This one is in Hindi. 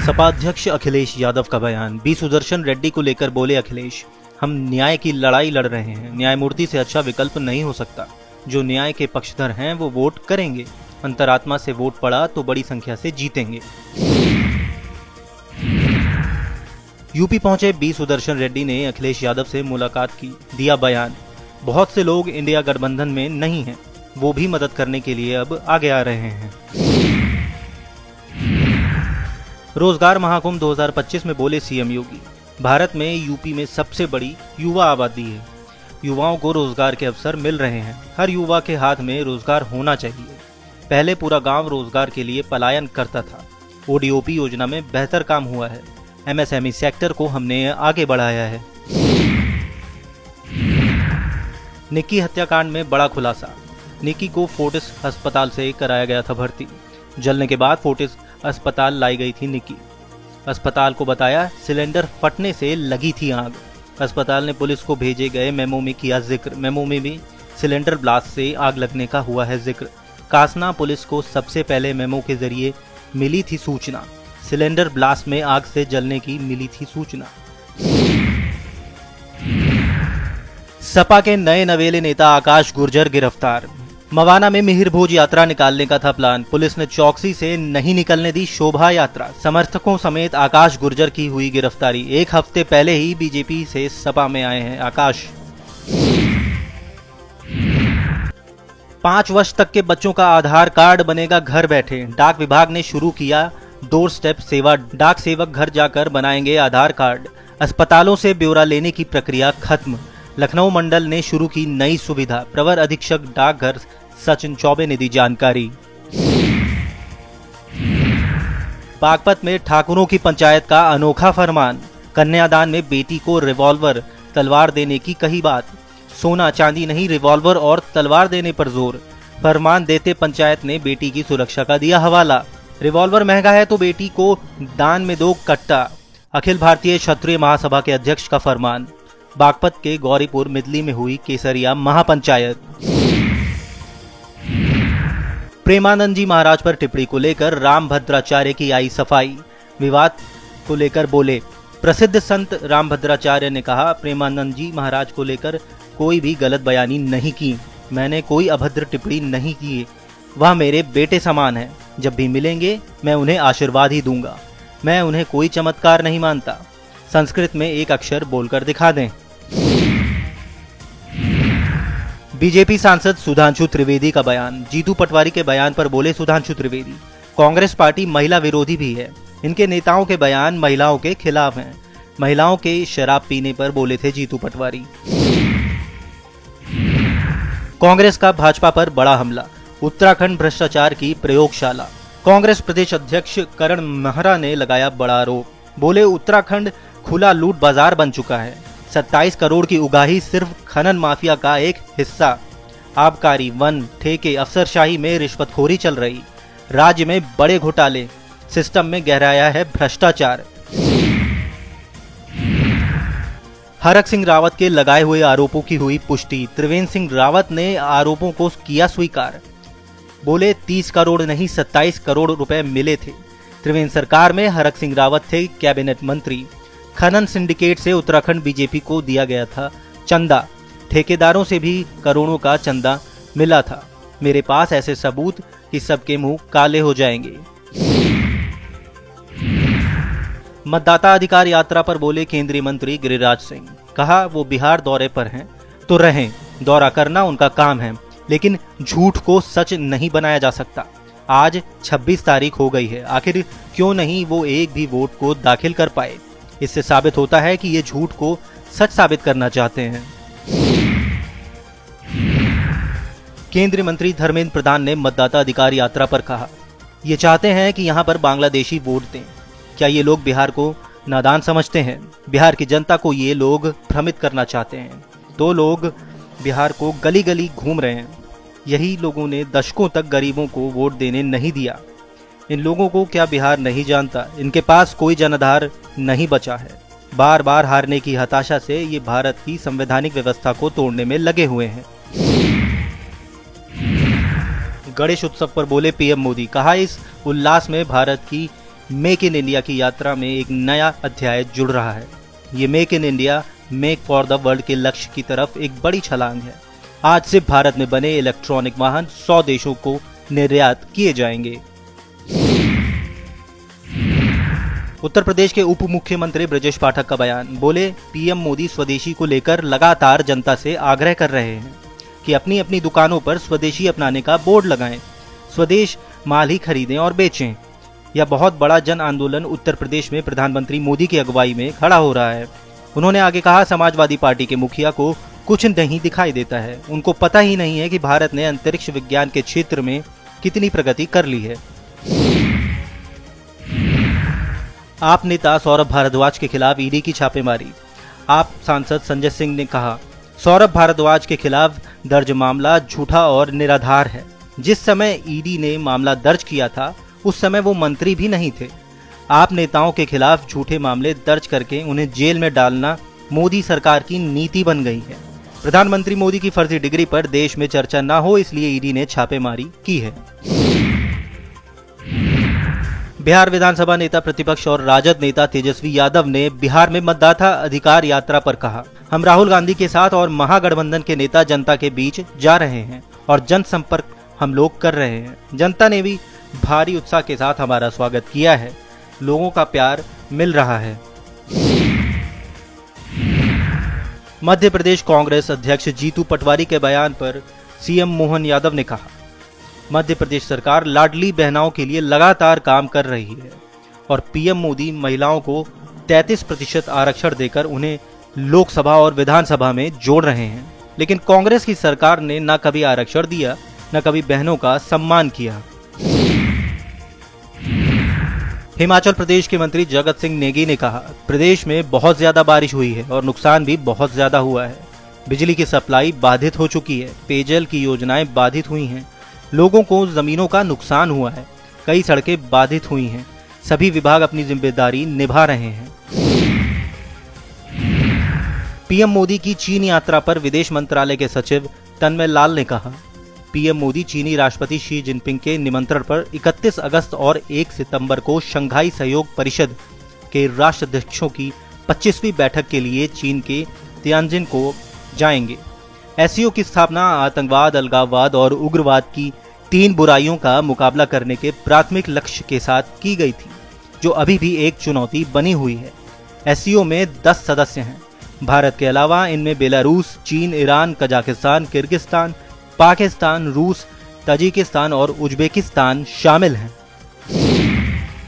सपा अध्यक्ष अखिलेश यादव का बयान। बी सुदर्शन रेड्डी को लेकर बोले अखिलेश, हम न्याय की लड़ाई लड़ रहे हैं। न्यायमूर्ति से अच्छा विकल्प नहीं हो सकता। जो न्याय के पक्षधर हैं वो वोट करेंगे। अंतरात्मा से वोट पड़ा तो बड़ी संख्या से जीतेंगे। यूपी पहुंचे बी सुदर्शन रेड्डी ने अखिलेश यादव से मुलाकात की, दिया बयान। बहुत से लोग इंडिया गठबंधन में नहीं हैं, वो भी मदद करने के लिए अब आगे आ रहे हैं। रोजगार महाकुंभ 2025 में बोले सीएम योगी, भारत में यूपी में सबसे बड़ी युवा आबादी है। युवाओं को रोजगार के अवसर मिल रहे हैं। हर युवा के हाथ में रोजगार होना चाहिए। पहले पूरा गांव रोजगार के लिए पलायन करता था। ओडीओपी योजना में बेहतर काम हुआ है। एमएसएमई सेक्टर को हमने आगे बढ़ाया है। निक्की हत्याकांड में बड़ा खुलासा। निक्की को फोर्टिस अस्पताल से कराया गया था भर्ती। जलने के बाद फोर्टिस अस्पताल लाई गई थी निक्की। अस्पताल को बताया सिलेंडर फटने से लगी थी आग। अस्पताल ने पुलिस को भेजे गए मेमो में किया जिक्र। मेमो में भी सिलेंडर ब्लास्ट से आग लगने का हुआ है जिक्र। कासना पुलिस को सबसे पहले मेमो के जरिए मिली थी सूचना। सिलेंडर ब्लास्ट में आग से जलने की मिली थी सूचना। सपा के नए नवेले नेता आकाश गुर्जर गिरफ्तार। मवाना में मिहिर भोज यात्रा निकालने का था प्लान। पुलिस ने चौकसी से नहीं निकलने दी शोभा यात्रा। समर्थकों समेत आकाश गुर्जर की हुई गिरफ्तारी। एक हफ्ते पहले ही बीजेपी से सपा में आए हैं आकाश। 5 वर्ष तक के बच्चों का आधार कार्ड बनेगा घर बैठे। डाक विभाग ने शुरू किया डोर स्टेप सेवा। डाक सेवक घर जाकर बनाएंगे आधार कार्ड। अस्पतालों से ब्यौरा लेने की प्रक्रिया खत्म। लखनऊ मंडल ने शुरू की नई सुविधा। प्रवर अधीक्षक डाकघर सचिन चौबे ने दी जानकारी। बागपत में ठाकुरों की पंचायत का अनोखा फरमान। कन्यादान में बेटी को रिवॉल्वर तलवार देने की कही बात। सोना चांदी नहीं, रिवॉल्वर और तलवार देने पर जोर। फरमान देते पंचायत ने बेटी की सुरक्षा का दिया हवाला। रिवॉल्वर महंगा है तो बेटी को दान में दो कट्टा। अखिल भारतीय क्षत्रिय महासभा के अध्यक्ष का फरमान। बागपत के गौरीपुर मिदली में हुई केसरिया महापंचायत। प्रेमानंद जी महाराज पर टिप्पणी को लेकर रामभद्राचार्य की आई सफाई। विवाद को लेकर बोले, प्रसिद्ध संत रामभद्राचार्य ने कहा, प्रेमानंद जी महाराज को लेकर कोई भी गलत बयानी नहीं की। मैंने कोई अभद्र टिप्पणी नहीं की। वह मेरे बेटे समान है। जब भी मिलेंगे मैं उन्हें आशीर्वाद ही दूंगा। मैं उन्हें कोई चमत्कार नहीं मानता। संस्कृत में एक अक्षर बोलकर दिखा दें। बीजेपी सांसद सुधांशु त्रिवेदी का बयान। जीतू पटवारी के बयान पर बोले सुधांशु त्रिवेदी, कांग्रेस पार्टी महिला विरोधी भी है। इनके नेताओं के बयान महिलाओं के खिलाफ हैं। महिलाओं के शराब पीने पर बोले थे जीतू पटवारी। कांग्रेस का भाजपा पर बड़ा हमला। उत्तराखंड भ्रष्टाचार की प्रयोगशाला। कांग्रेस प्रदेश अध्यक्ष करण महरा ने लगाया बड़ा आरोप। बोले, उत्तराखंड खुला लूट बाजार बन चुका है। 27 करोड़ की उगाही सिर्फ खनन माफिया का एक हिस्सा। आबकारी, वन, ठेके, अफसरशाही में रिश्वतखोरी चल रही। राज्य में बड़े घोटाले। सिस्टम में गहराया है भ्रष्टाचार। हरक सिंह रावत के लगाए हुए आरोपों की हुई पुष्टि। त्रिवेंद्र सिंह रावत ने आरोपों को किया स्वीकार। बोले, 30 करोड़ नहीं 27 करोड़ रुपए मिले थे। त्रिवेंद्र सरकार में हरक सिंह रावत थे कैबिनेट मंत्री। खनन सिंडिकेट से उत्तराखंड बीजेपी को दिया गया था चंदा। ठेकेदारों से भी करोड़ों का चंदा मिला था। मेरे पास ऐसे सबूत कि सबके मुंह काले हो जाएंगे। मतदाता अधिकार यात्रा पर बोले केंद्रीय मंत्री गिरिराज सिंह। कहा, वो बिहार दौरे पर हैं तो रहें। दौरा करना उनका काम है, लेकिन झूठ को सच नहीं बनाया जा सकता। आज 26 तारीख हो गई है। आखिर क्यों नहीं वो एक भी वोट को दाखिल कर पाए? इससे साबित होता है कि ये झूठ को सच साबित करना चाहते हैं। केंद्रीय मंत्री धर्मेंद्र प्रधान ने मतदाता अधिकार यात्रा पर कहा, ये चाहते हैं कि यहां पर बांग्लादेशी वोट दें। क्या ये लोग बिहार को नादान समझते हैं? बिहार की जनता को ये लोग भ्रमित करना चाहते हैं। 2 लोग बिहार को गली गली घूम रहे हैं। यही लोगों ने दशकों तक गरीबों को वोट देने नहीं दिया। इन लोगों को क्या बिहार नहीं जानता? इनके पास कोई जनाधार नहीं बचा है। बार बार हारने की हताशा से ये भारत की संवैधानिक व्यवस्था को तोड़ने में लगे हुए हैं। गणेश उत्सव पर बोले पीएम मोदी। कहा, इस उल्लास में भारत की मेक इन इंडिया की यात्रा में एक नया अध्याय जुड़ रहा है। ये make in India make for the world के लक्ष्य की तरफ एक बड़ी छलांग है। आज से भारत में बने इलेक्ट्रॉनिक वाहन 100 देशों को निर्यात किए जाएंगे। उत्तर प्रदेश के उप मुख्यमंत्री ब्रजेश पाठक का बयान। बोले, पीएम मोदी स्वदेशी को लेकर लगातार जनता से आग्रह कर रहे हैं कि अपनी अपनी दुकानों पर स्वदेशी अपनाने का बोर्ड लगाएं, स्वदेश माल ही खरीदें और बेचें। यह बहुत बड़ा जन आंदोलन उत्तर प्रदेश में प्रधानमंत्री मोदी की अगुवाई में खड़ा हो रहा है। उन्होंने आगे कहा, समाजवादी पार्टी के मुखिया को कुछ नहीं दिखाई देता है। उनको पता ही नहीं है कि भारत ने अंतरिक्ष विज्ञान के क्षेत्र में कितनी प्रगति कर ली है। आप नेता सौरभ भारद्वाज के खिलाफ ईडी की छापेमारी। आप सांसद संजय सिंह ने कहा, सौरभ भारद्वाज के खिलाफ दर्ज मामला झूठा और निराधार है। जिस समय ईडी ने मामला दर्ज किया था उस समय वो मंत्री भी नहीं थे। आप नेताओं के खिलाफ झूठे मामले दर्ज करके उन्हें जेल में डालना मोदी सरकार की नीति बन गई है। प्रधानमंत्री मोदी की फर्जी डिग्री पर देश में चर्चा न हो, इसलिए ईडी ने छापेमारी की है। बिहार विधानसभा नेता प्रतिपक्ष और राजद नेता तेजस्वी यादव ने बिहार में मतदाता अधिकार यात्रा पर कहा, हम राहुल गांधी के साथ और महागठबंधन के नेता जनता के बीच जा रहे हैं और जनसंपर्क हम लोग कर रहे हैं। जनता ने भी भारी उत्साह के साथ हमारा स्वागत किया है। लोगों का प्यार मिल रहा है। मध्य प्रदेश कांग्रेस अध्यक्ष जीतू पटवारी के बयान पर सीएम मोहन यादव ने कहा, मध्य प्रदेश सरकार लाडली बहनाओं के लिए लगातार काम कर रही है और पीएम मोदी महिलाओं को 33% आरक्षण देकर उन्हें लोकसभा और विधानसभा में जोड़ रहे हैं। लेकिन कांग्रेस की सरकार ने न कभी आरक्षण दिया, न कभी बहनों का सम्मान किया। हिमाचल प्रदेश के मंत्री जगत सिंह नेगी ने कहा, प्रदेश में बहुत ज्यादा बारिश हुई है और नुकसान भी बहुत ज्यादा हुआ है। बिजली की सप्लाई बाधित हो चुकी है, पेयजल की योजनाएं बाधित हुई हैं, लोगों को जमीनों का नुकसान हुआ है, कई सड़कें बाधित हुई हैं। सभी विभाग अपनी जिम्मेदारी निभा रहे हैं। पीएम मोदी की चीन यात्रा पर विदेश मंत्रालय के सचिव तन्मय लाल ने कहा, पीएम मोदी चीनी राष्ट्रपति शी जिनपिंग के निमंत्रण पर 31 अगस्त और 1 सितंबर को शंघाई सहयोग परिषद के राष्ट्राध्यक्षों की 25वीं बैठक के लिए चीन के तियानजिन को जाएंगे। एससीओ की स्थापना आतंकवाद, अलगाववाद और उग्रवाद की 3 बुराइयों का मुकाबला करने के प्राथमिक लक्ष्य के साथ की गई थी, जो अभी भी एक चुनौती बनी हुई है। एससीओ में 10 सदस्य हैं। भारत के अलावा इनमें बेलारूस, चीन, ईरान, कजाकिस्तान, किर्गिस्तान, पाकिस्तान, रूस, ताजिकिस्तान और उज्बेकिस्तान शामिल हैं।